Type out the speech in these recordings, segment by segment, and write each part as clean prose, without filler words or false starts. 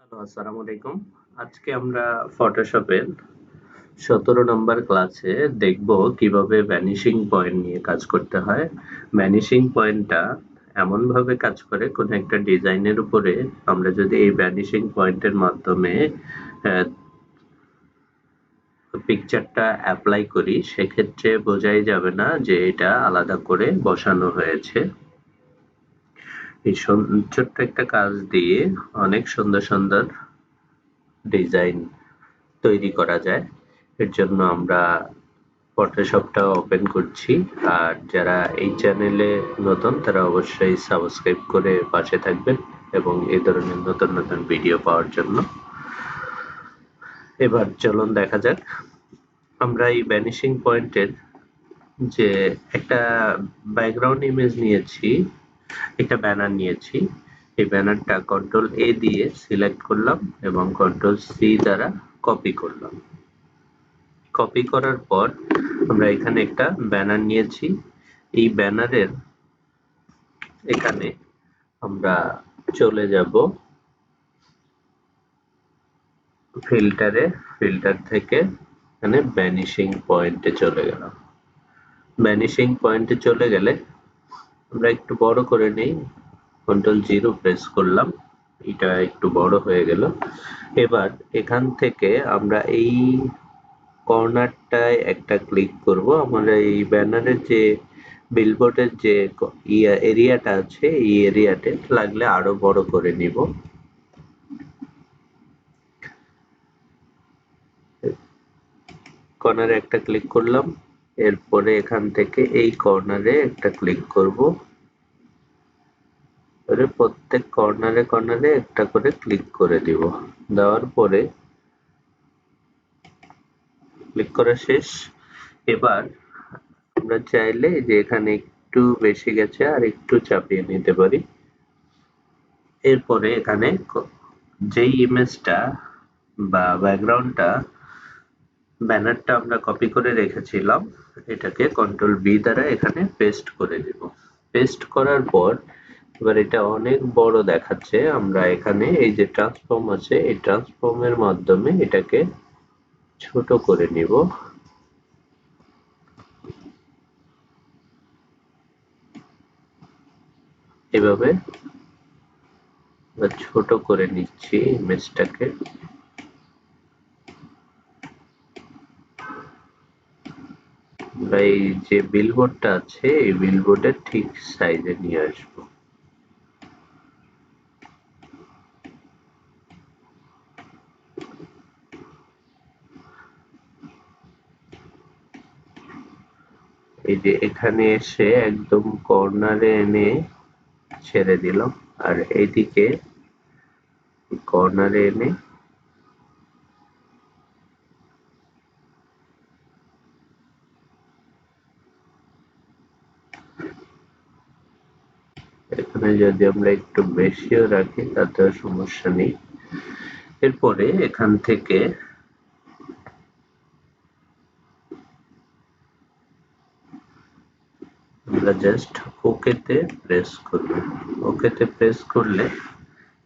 Hello, আসসালামু আলাইকুম। আজকে আমরা ফটোশপের ১৭ নম্বর ক্লাসে দেখব কিভাবে ভ্যানিশিং পয়েন্ট নিয়ে কাজ করতে হয়। ভ্যানিশিং পয়েন্টটা এমনভাবে কাজ করে কোনো একটা ডিজাইনের উপরে আমরা যদি এই ভ্যানিশিং পয়েন্টের মাধ্যমে পিকচারটা অ্যাপ্লাই করি সেক্ষেত্রে বোঝাই যাবে না যে এটা আলাদা করে বসানো হয়েছে। এই ছোট্ট একটা কাজ দিয়ে অনেক সুন্দর সুন্দর ডিজাইন তৈরি করা যায়। এর জন্য আমরা ফটোশপটা ওপেন করছি। আর যারা এই চ্যানেলে নতুন তারা অবশ্যই সাবস্ক্রাইব করে পাশে থাকবেন এবং এই ধরনের নতুন নতুন ভিডিও পাওয়ার জন্য। এবার চলুন দেখা যাক। আমরা এই ভ্যানিশিং পয়েন্টের যে একটা ব্যাকগ্রাউন্ড ইমেজ নিয়েছি, একটা ব্যানার নিয়েছি। এই ব্যানারটা কন্ট্রোল এ দিয়ে সিলেক্ট করলাম এবং কন্ট্রোল সি দ্বারা কপি করলাম। কপি করার পর আমরা এখানে একটা ব্যানার নিয়েছি। এই ব্যানারের এখানে আমরা চলে যাব ফিল্টারে, ফিল্টার থেকে এখানে ভ্যানিশিং পয়েন্টে চলে গেলাম। ভ্যানিশিং পয়েন্টে চলে গেলে আমরা একটু বড় করে নেই, কন্ট্রোল 0 প্রেস করলাম, এটা একটু বড় হয়ে গেল। এবার এখান থেকে আমরা এই কর্নারটায় একটা ক্লিক করব। আমরা এই ব্যানারের যে বিলবোর্ডের যে এরিয়াটা আছে এই এরিয়াতে লাগলে আরো বড় করে নিব। কর্নারে একটা ক্লিক করলাম, এরপরে এখান থেকে এই কর্নারে একটা ক্লিক করব। প্রত্যেক কর্নারে কর্নারে একটা করে ক্লিক করে দিব। দেওয়ার পরে ক্লিক করা শেষ। এবার আমরা চাইলে যে এখানে একটু বেশি গেছে আর একটু চাপিয়ে নিতে পারি। এরপরে এখানে যেই ইমেজটা বা ব্যাকগ্রাউন্ডটা ব্যানারটা আমরা কপি করে রেখেছিলাম এটাকে কন্ট্রোল বি দ্বারা এখানে পেস্ট করে দিব। পেস্ট করার পর এবার এটা অনেক বড় দেখাচ্ছে। আমরা এখানে এই যে ট্রান্সফর্ম আছে এই ট্রান্সফর্মের মাধ্যমে এটাকে ছোট করে নিব। এভাবে ছোট করে নিচ্ছি ইমেজটাকে। আমরা এই যে বিলবোর্ডটা আছে এই বিলবোর্ডের ঠিক সাইজে নিয়ে আসবো। এই যে এখানে এসে একদম কর্নারে এনে ছেড়ে দিলাম, আর এইদিকে কর্নারে এনে এখানে যদি আমরা একটু বেশিও রাখি তাতেও সমস্যা নেই। এরপরে এখান থেকে আমরা জাস্ট ওকেতে প্রেস করব। ওকেতে প্রেস করলে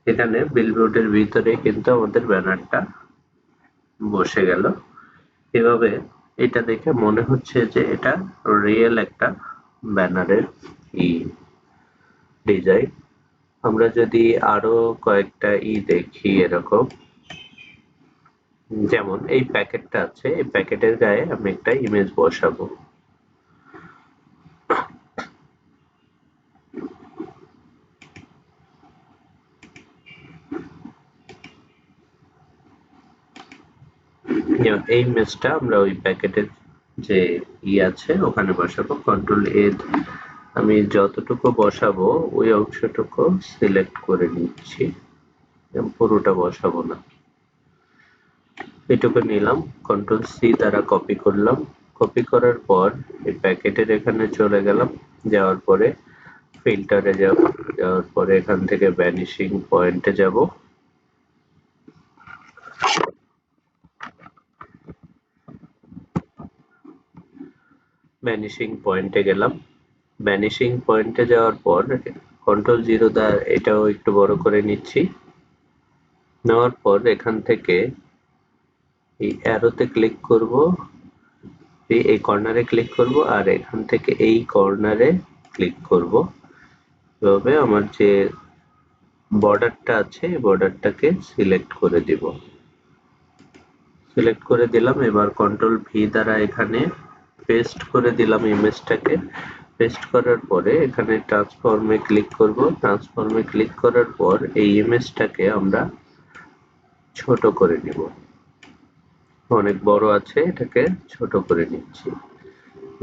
এখানে বিলবোর্ডের ভিতরে কিন্তু আমাদের ব্যানারটা বসে গেল। এভাবে এটা দেখে মনে হচ্ছে যে এটা রিয়েল একটা ব্যানারের ডিজাইন। আমরা যদি আরো কয়েকটা দেখি এরকম, যেমন এই প্যাকেটটা আছে এই প্যাকেটের গায়ে আমি একটা ইমেজ বসাবো। এই ইমেজটা আমরা ওই প্যাকেটের যে আছে ওখানে বসাবো। কন্ট্রোল এ আমি যতটুকু বসাবো ওই অংশটুকু সিলেক্ট করে নিচ্ছি, পুরোটা বসাবো না। এটুকু নিলাম, কন্ট্রোল সি দ্বারা কপি করলাম। কপি করার পর এই প্যাকেটের এখানে চলে গেলাম। যাওয়ার পরে ফিল্টারে যাব, যাওয়ার পরে এখান থেকে ভ্যানিশিং পয়েন্টে যাব। ভ্যানিশিং পয়েন্টে গেলাম। ভ্যানিশিং পয়েন্টে যাওয়ার পর কন্ট্রোল 0 দ্বারা এটাও একটু বড় করে নিচ্ছি। নেওয়ার পর এখান থেকে এই অ্যারোতে ক্লিক করব, এই কর্নারে ক্লিক করব আর এখান থেকে এই কর্নারে ক্লিক করব। এভাবে আমার যে বর্ডারটা আছে এই বর্ডারটাকে সিলেক্ট করে দিব। সিলেক্ট করে দিলাম। এবার কন্ট্রোল ভি দ্বারা এখানে পেস্ট করে দিলাম ইমেজটাকে। পেস্ট করার পরে এখানে ট্রান্সফর্মে ক্লিক করব। ট্রান্সফর্মে ক্লিক করার পর এই ইমেজটাকে আমরা ছোট করে নিব। অনেক বড় আছে, এটাকে ছোট করে নিচ্ছি।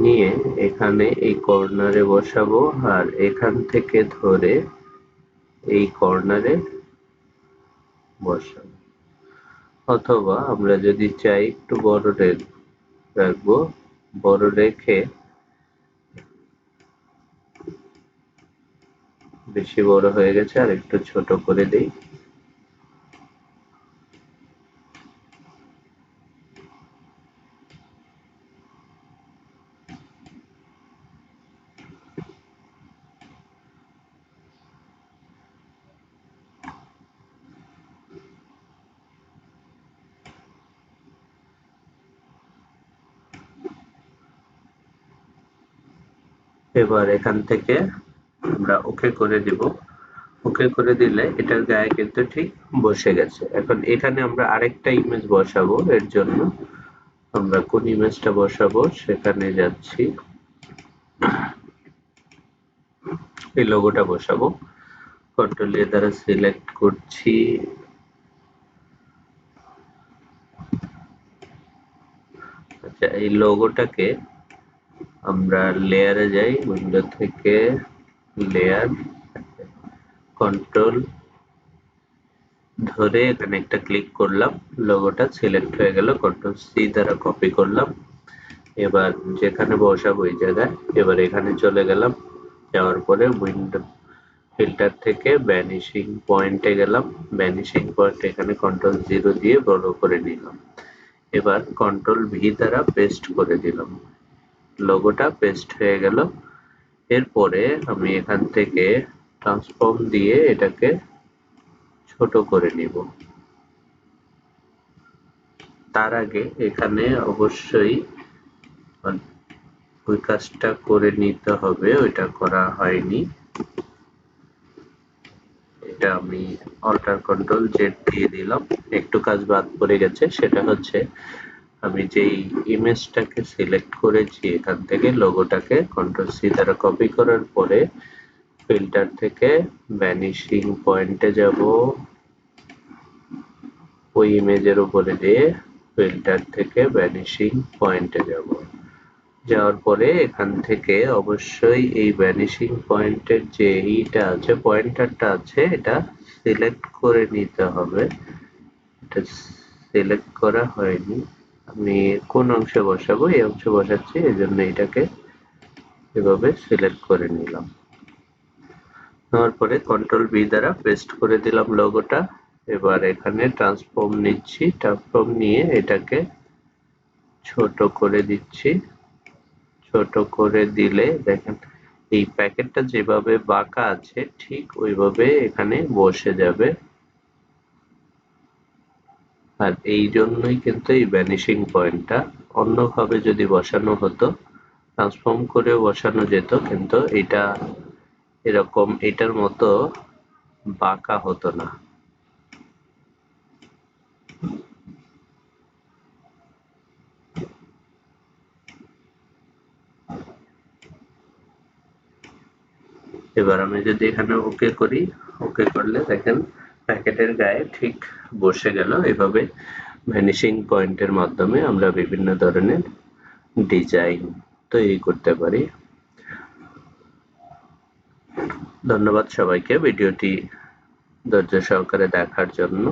নিয়ে এখানে এই কর্নারে বসাবো আর এখান থেকে ধরে এই কর্নারে বসাবো। অথবা আমরা যদি চাই একটু বড় রাখবো, বড় রেখে বেশি বড় হয়ে গেছে আর একটু ছোট করে দেই। এবার এখান থেকে আমরা ওকে করে দিব। ওকে করে দিলে এটার গায়ে কিন্তু ঠিক বসে গেছে। এখন এখানে আমরা আরেকটা ইমেজ বসাবো। এর জন্য আমরা কোন ইমেজটা বসাবো সেখানে যাচ্ছি, এই লোগোটা বসাবো। কন্ট্রোল এ দ্বারা সিলেক্ট করছি। আচ্ছা, এই লোগোটাকে আমরা লেয়ারে যাই, উইন্ডো থেকে লেয়ার, কন্ট্রোল ধরে এখানে একটা ক্লিক করলাম, লোগোটা সিলেক্ট হয়ে গেল। কন্ট্রোল সি দ্বারা কপি করলাম। এবার যেখানে বসাবো ওই জায়গায়, এবার এখানে চলে গেলাম। যাওয়ার পরে উইন্ডো ফিল্টার থেকে ভ্যানিশিং পয়েন্টে গেলাম। ভ্যানিশিং পয়েন্ট এখানে কন্ট্রোল 0 দিয়ে বড় করে নিলাম। এবার কন্ট্রোল ভি দ্বারা পেস্ট করে দিলাম। লোগোটা পেস্ট হয়ে গেল। এরপরে আমি এখান থেকে ট্রান্সফর্ম দিয়ে এটাকে ছোট করে নিব। তার আগে এখানে অবশ্যই ওই কাজটা করে নিতে হবে, ওইটা করা হয়নি। এটা আমি অল্টার কন্ট্রোল জেড দিয়ে দিলাম। একটু কাজ বাদ পড়ে গেছে, সেটা হচ্ছে আমি যেই ইমেজটাকে সিলেক্ট করেছি এখান থেকে লোগোটাকে কন্ট্রোল সি দ্বারা কপি করার পরে ফিল্টার থেকে ভ্যানিশিং পয়েন্টে যাব, ওই ইমেজের উপরে দিয়ে ফিল্টার থেকে ভ্যানিশিং পয়েন্টে যাব। যাওয়ার পরে এখান থেকে অবশ্যই এই ভ্যানিশিং পয়েন্টের যে এইটা আছে, পয়েন্টারটা আছে, এটা সিলেক্ট করে নিতে হবে। এটা সিলেক্ট করা হয়নি। আমি কোন অংশে বসাবো, এই অংশে বসাচ্ছি, এই জন্য এটাকে এভাবে সিলেক্ট করে নিলাম। নেওয়ার পরে কন্ট্রোল বি দ্বারা পেস্ট করে দিলাম লোগোটা। এবার এখানে ট্রান্সফর্ম নিচ্ছি, ট্রান্সফর্ম নিয়ে এটাকে ছোট করে দিচ্ছি। ছোট করে দিলে দেখেন এই প্যাকেটটা যেভাবে বাঁকা আছে ঠিক ওইভাবে এখানে বসে যাবে। আর এই জন্যই কিন্তু এই ভ্যানিশিং পয়েন্টটা, অন্যভাবে যদি বসানো হতো, ট্রান্সফর্ম করে বসানো যেত, কিন্তু এটা এরকম এটার মতো বাঁকা হতো না। এবার আমি যদি এখানে ওকে করি, ওকে করলে দেখেন প্যাকেটের গায়ে ঠিক বসে গেল। এভাবে ভ্যানিশিং পয়েন্টের মাধ্যমে আমরা বিভিন্ন ধরনের ডিজাইন তৈরি করতে পারি। ধন্যবাদ সবাইকে ভিডিওটি ধৈর্য সহকারে দেখার জন্য।